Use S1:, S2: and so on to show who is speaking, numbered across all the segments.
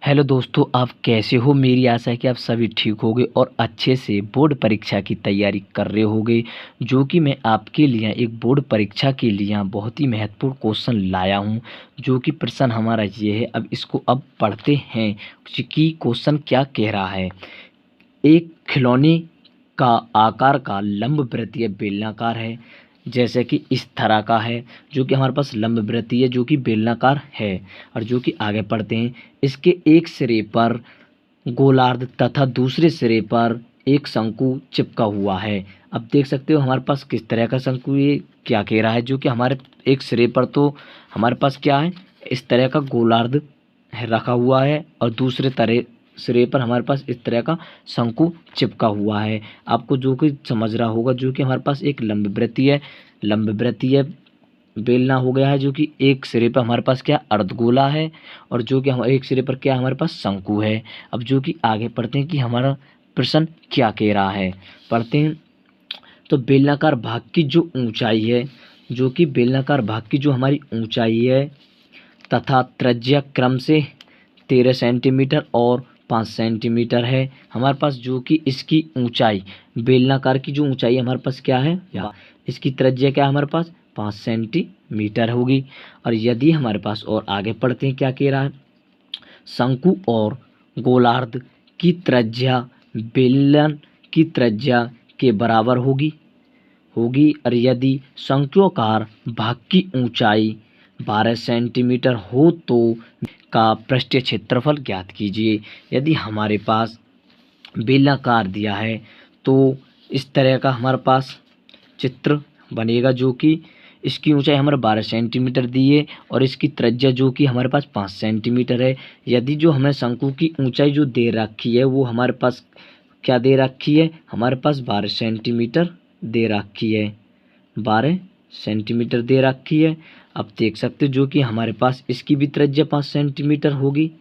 S1: Hello दोस्तों, आप कैसे हो। मेरी आशा है कि आप सभी ठीक होंगे और अच्छे से बोर्ड परीक्षा की तैयारी कर रहे होंगे। जो कि मैं आपके लिए एक बोर्ड परीक्षा के लिए बहुत ही महत्वपूर्ण क्वेश्चन लाया हूं। जो कि प्रश्न हमारा ये है, अब इसको अब पढ़ते हैं कि क्वेश्चन क्या कह रहा है। एक खिलौने का आकार का लंबवृत्तीय बेलनाकार है, जैसे कि इस तरह का है। जो कि हमारे पास लंबवृत्तीय जो कि बेलनाकार है। और जो कि आगे पढ़ते हैं, इसके एक सिरे पर गोलार्ध तथा दूसरे सिरे पर एक शंकु चिपका हुआ है। अब देख सकते हो हमारे पास किस तरह का शंकु, ये क्या कह रहा है। जो कि हमारे एक सिरे पर तो हमारे पास क्या है, इस तरह का गोलार्ध रखा हुआ है और दूसरे तरह सिरे पर हमारे पास इस तरह का शंकु चिपका हुआ है। आपको जो कि समझ रहा होगा, जो कि हमारे पास एक लंबवृत्तीय बेलना हो गया है। जो कि एक सिरे पर हमारे पास क्या अर्धगोला है और जो कि हम एक सिरे पर क्या हमारे पास शंकु है। अब जो कि आगे पढ़ते हैं कि हमारा प्रश्न क्या कह रहा है। पढ़ते हैं तो बेलनाकार भाग की जो ऊंचाई है, जो कि बेलनाकार भाग की जो हमारी ऊंचाई है तथा त्रिज्या क्रम से 13 सेंटीमीटर और 5 सेंटीमीटर है हमारे पास। जो कि इसकी ऊंचाई, बेलनाकार की जो ऊंचाई हमारे पास क्या है, या इसकी त्रिज्या क्या है हमारे पास 5 सेंटीमीटर होगी। और यदि हमारे पास और आगे पढ़ते हैं क्या कह रहा है, शंकु और गोलार्ध की त्रिज्या बेलन की त्रिज्या के बराबर होगी और यदि शंक्वाकार भाग की ऊंचाई 12 सेंटीमीटर हो तो का पृष्ठीय क्षेत्रफल ज्ञात कीजिए। यदि हमारे पास बेलनाकार दिया है तो इस तरह का हमारे पास चित्र बनेगा। जो कि इसकी ऊंचाई हमारे 12 सेंटीमीटर दी है और इसकी त्रिज्या जो कि हमारे पास 5 सेंटीमीटर है। यदि जो हमें शंकु की ऊंचाई जो दे रखी है वो हमारे पास क्या दे रखी है, हमारे पास 12 सेंटीमीटर दे रखी है, 12 सेंटीमीटर दे रखी है। अब देख सकते हो जो कि हमारे पास इसकी भी त्रिज्या 5 सेंटीमीटर होगी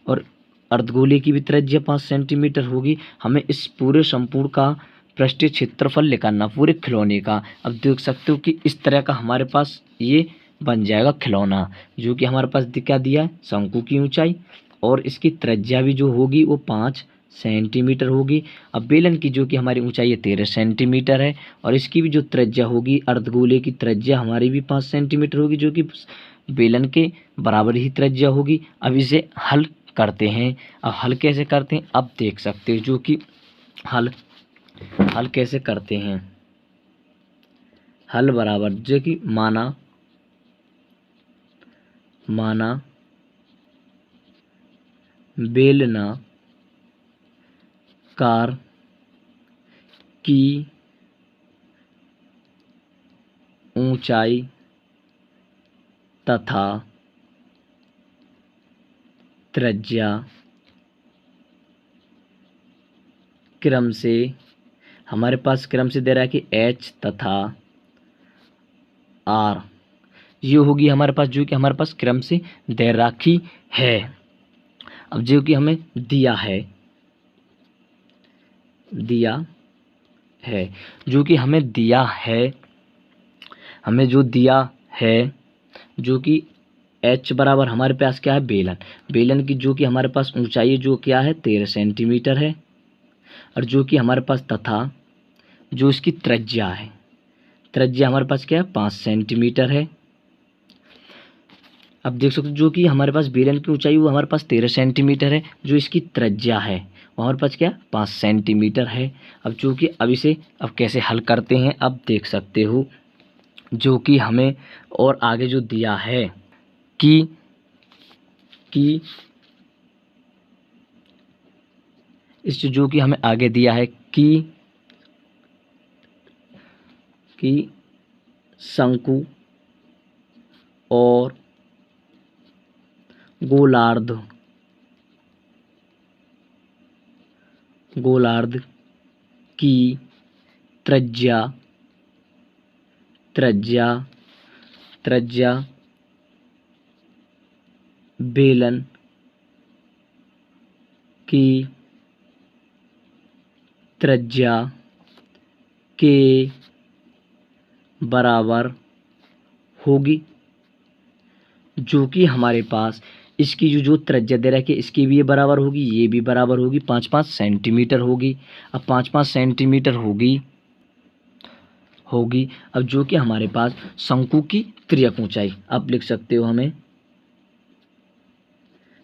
S1: और अर्धगोले की भी त्रिज्या 5 सेंटीमीटर होगी। हमें इस पूरे संपूर्ण का पृष्ठीय क्षेत्रफल निकालना पूरे खिलौने का। अब देख सकते हो कि इस तरह का हमारे पास ये बन जाएगा खिलौना। जो कि हमारे पास क्या दिया है, शंकु की ऊंचाई और इसकी त्रिज्या भी जो होगी वो 5 सेंटीमीटर होगी। अब बेलन की जो कि हमारी ऊंचाई है 13 सेंटीमीटर है और इसकी भी जो त्रिज्या होगी, अर्धगोले की त्रिज्या हमारी भी 5 सेंटीमीटर होगी, जो कि बेलन के बराबर ही त्रिज्या होगी। अब इसे हल करते हैं। अब हल कैसे करते हैं, अब देख सकते हो जो कि हल कैसे करते हैं। हल बराबर जो कि माना बेलनाकार की ऊंचाई तथा त्रिज्या क्रम से हमारे पास क्रम से दे रहा है कि h तथा r, ये होगी हमारे पास जो कि हमारे पास क्रम से दे रखी है। अब जो कि हमें दिया है जो कि हमें दिया है, हमें जो दिया है जो कि h बराबर हमारे पास क्या है, बेलन की जो कि हमारे पास ऊंचाई जो क्या है 13 सेंटीमीटर है और जो कि हमारे पास तथा जो इसकी त्रिज्या है, त्रिज्या हमारे पास क्या है 5 सेंटीमीटर है। अब देख सकते हो जो कि हमारे पास बेलन की ऊंचाई वो हमारे पास 13 सेंटीमीटर है, जो इसकी त्रिज्या है वो हमारे पास क्या 5 सेंटीमीटर है। अब जो कि अब इसे अब कैसे हल करते हैं, अब देख सकते हो जो कि हमें और आगे जो दिया है कि इस जो कि हमें आगे दिया है कि शंकु और गोलार्ध की त्रिज्या बेलन की त्रिज्या के बराबर होगी। जो कि हमारे पास इसकी जो त्रिज्या दे रखी है इसकी भी ये बराबर होगी, ये भी बराबर होगी, 5-5 सेंटीमीटर होगी। अब 5-5 सेंटीमीटर होगी होगी अब जो कि हमारे पास शंकु की तिर्यक ऊंचाई, आप लिख सकते हो हमें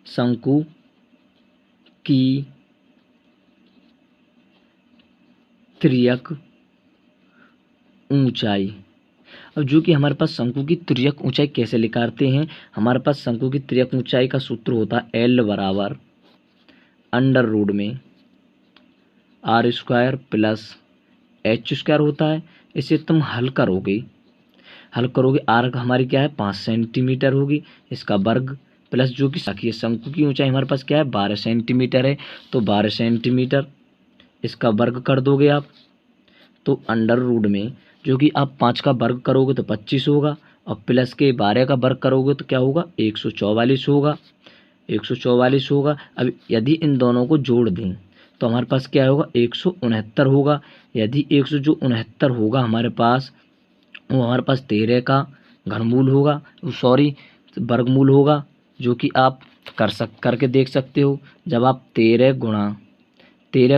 S1: शंकु की तिर्यक ऊंचाई। अब जो कि हमारे पास शंकु की तिर्यक ऊंचाई कैसे निकालते हैं, हमारे पास शंकु की तिर्यक ऊंचाई का सूत्र होता है एल बराबर अंडर रूट में R square plus H square होता है। इसे तुम हल करोगे आर हमारी क्या है 5 सेंटीमीटर होगी, इसका वर्ग प्लस जो कि शंकु की ऊंचाई हमारे पास क्या है 12 सेंटीमीटर है, तो 12 सेंटीमीटर इसका वर्ग कर दोगे आप, तो अंडर रूट में जो कि आप 5 का वर्ग करोगे तो 25 होगा और प्लस के 12 का वर्ग करोगे तो क्या होगा 144 होगा, 144 होगा। अब यदि इन दोनों को जोड़ दें तो हमारे पास क्या होगा 169 होगा। यदि 169 होगा हमारे पास, वो हमारे पास 13 का घनमूल होगा, सॉरी वर्गमूल होगा, जो कि आप करके देख सकते हो। जब आप 13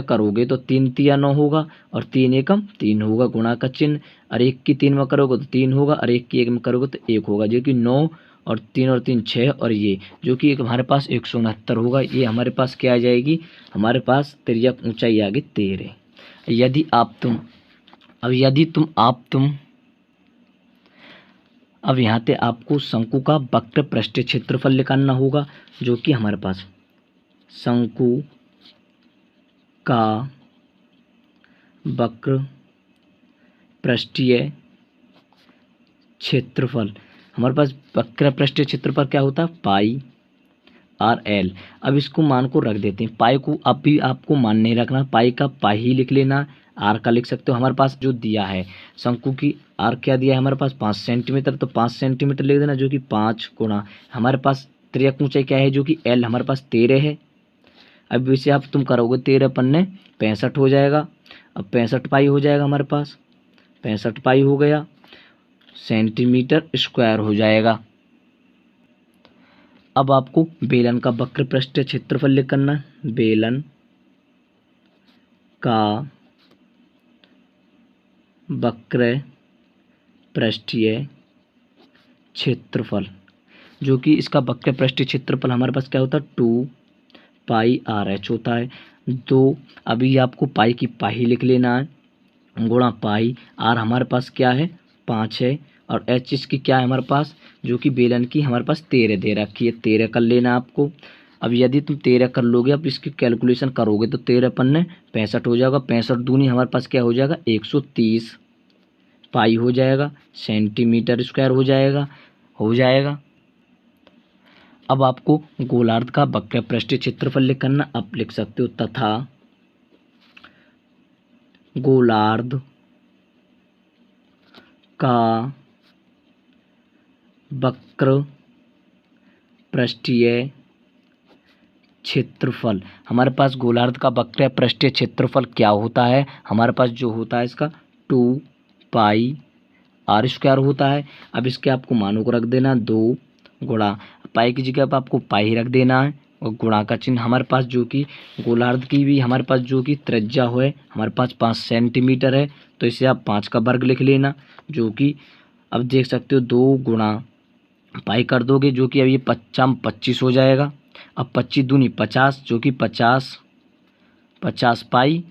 S1: करोगे तो 3×3 = 9 होगा और 3×1 = 3 होगा, गुणा का चिन्ह, और 1 की 3 में करोगे तो 3 होगा और 1 की 1 में करोगे तो 1 होगा, जो कि 9 और 3 6 और ये जो कि हमारे पास 169 होगा। ये हमारे पास क्या आ जाएगी, हमारे पास तिर्यक ऊंचाई आ गई 13। यदि तुम अब यहाँ पे आपको शंकु का वक्र पृष्ठीय क्षेत्रफल निकालना होगा, जो कि हमारे पास शंकु का वक्र पृष्ठीय क्षेत्रफल, हमारे पास वक्र पृष्ठीय क्षेत्रफल क्या होता है पाई आर एल। अब इसको मान को रख देते हैं, पाई को अभी आपको मान नहीं रखना, पाई का पाई ही लिख लेना, आर का लिख सकते हो। हमारे पास जो दिया है शंकु की आर क्या दिया है हमारे पास 5 सेंटीमीटर, तो 5 सेंटीमीटर लिख देना, जो कि 5 गुणा हमारे पास तिर्यक ऊंचाई क्या है जो कि एल हमारे पास 13 है। अब इसे आप तुम करोगे 13×5 = 65 हो जाएगा। अब 65 पाई हो जाएगा हमारे पास, 65 पाई हो गया, सेंटीमीटर स्क्वायर हो जाएगा। अब आपको बेलन का वक्र पृष्ठीय क्षेत्रफल निकालना है। बेलन का वक्र पृष्ठीय क्षेत्रफल, जो कि इसका वक्र पृष्ठीय क्षेत्रफल हमारे पास क्या होता है 2πr/h होता है। दो अभी आपको पाई की पाई लिख लेना है, गुणा पाई, आर हमारे पास क्या है 5 है और एच इसकी क्या है हमारे पास, जो कि बेलन की हमारे पास 13 दे रखी है, 13 कर लेना आपको। अब यदि तुम 13 कर लोगे, अब इसकी कैलकुलेशन करोगे तो 13×5 = 65 हो जाएगा, 65 दूनी हमारे पास क्या हो जाएगा 130 पाई हो जाएगा, सेंटीमीटर स्क्वायर हो जाएगा। अब आपको गोलार्ध का वक्र पृष्ठीय क्षेत्रफल निकालना, आप लिख सकते हो तथा गोलार्ध का वक्र पृष्ठीय क्षेत्रफल, हमारे पास गोलार्ध का वक्र पृष्ठीय क्षेत्रफल क्या होता है, हमारे पास जो होता है इसका 2πr² होता है। अब इसके आपको मानों को रख देना 2 गुणा पाई की जगह पर आपको पाई रख देना है और गुणा का चिन्ह। हमारे पास जो कि गोलार्ध की भी हमारे पास जो कि त्रिज्या है हमारे पास 5 सेंटीमीटर है, तो इसे आप 5 का वर्ग लिख लेना, जो कि अब देख सकते हो 2 गुणा पाई कर दोगे, जो कि अब ये 25 हो जाएगा। अब 25 दूनी 50, जो कि 50 पाई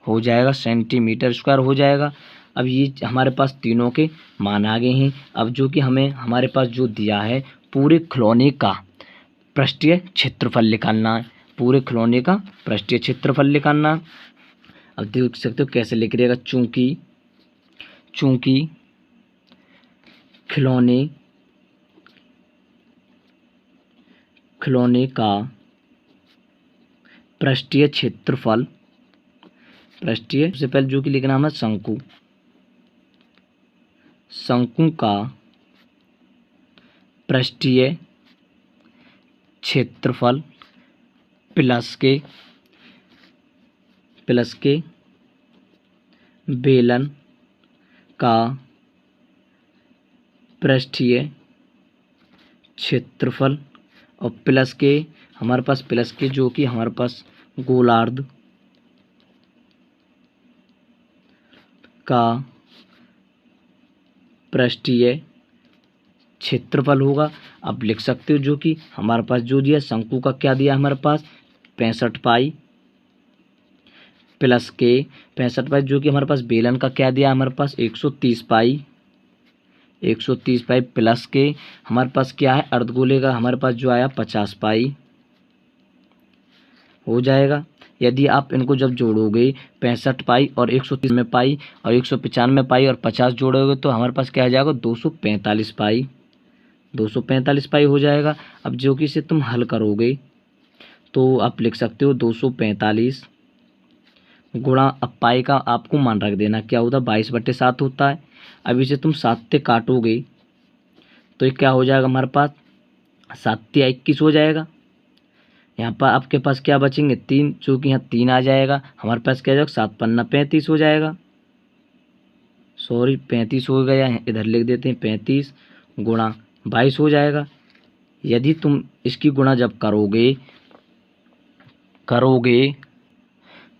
S1: हो जाएगा, सेंटीमीटर स्क्वायर हो जाएगा। अब ये हमारे पास तीनों के मान आ गए हैं। अब जो कि हमें हमारे पास जो दिया है पूरे खिलौने का पृष्ठीय क्षेत्रफल निकालना है, पूरे खिलौने का पृष्ठीय क्षेत्रफल निकालना। अब देख सकते हो कैसे लिख रहेगा, चूंकि खिलौने का पृष्ठीय क्षेत्रफल, सबसे पहले जो कि लिखना है शंकु का पृष्ठीय क्षेत्रफल प्लस के बेलन का पृष्ठीय क्षेत्रफल और प्लस के हमारे पास प्लस के जो कि हमारे पास गोलार्ध का पृष्ठीय क्षेत्रफल होगा। अब लिख सकते हो जो कि हमारे पास जो दिया शंकु का क्या दिया हमारे पास 65 पाई प्लस के 65 पाई जो कि हमारे पास बेलन का क्या दिया हमारे पास 130 पाई 130 पाई प्लस के हमारे पास क्या है अर्धगोले का हमारे पास जो आया 50 पाई हो जाएगा। यदि आप इनको जब जोड़ोगे 65 पाई और 130 में पाई और 195 पाई और 50 जोड़ोगे तो हमारे पास क्या आ जाएगा 245 पाई 245 पाई हो जाएगा। अब जो कि इसे तुम हल करोगे तो आप लिख सकते हो 245 गुणा, अब पाई का आपको मान रख देना क्या होता है 22/7 होता है। अब इसे तुम 7 से काटोगे तो ये क्या हो जाएगा हमारे पास 7 या 21 हो जाएगा। यहाँ पर आपके पास क्या बचेंगे 3 जो कि यहाँ 3 आ जाएगा हमारे पास क्या जाएगा 7 पन्ना 35 हो जाएगा। सॉरी 35 हो गया इधर लिख देते हैं 35 गुणा 22 हो जाएगा। यदि तुम इसकी गुणा जब करोगे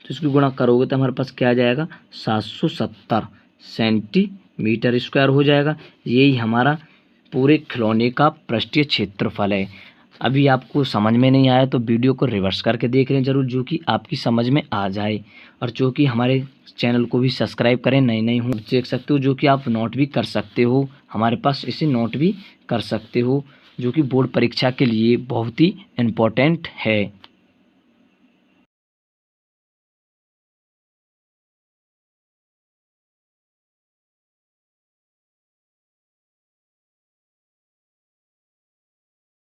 S1: तो इसकी गुणा करोगे तो हमारे पास क्या आ जाएगा 770 सेंटीमीटर स्क्वायर हो जाएगा। यही हमारा पूरे खिलौने का पृष्ठीय क्षेत्रफल है। अभी आपको समझ में नहीं आया तो वीडियो को रिवर्स करके देख लें जरूर जो कि आपकी समझ में आ जाए, और जो कि हमारे चैनल को भी सब्सक्राइब करें। नए हो देख सकते हो जो कि आप नोट भी कर सकते हो, हमारे पास इसे नोट भी कर सकते हो जो कि बोर्ड परीक्षा के लिए बहुत ही इम्पोर्टेंट है।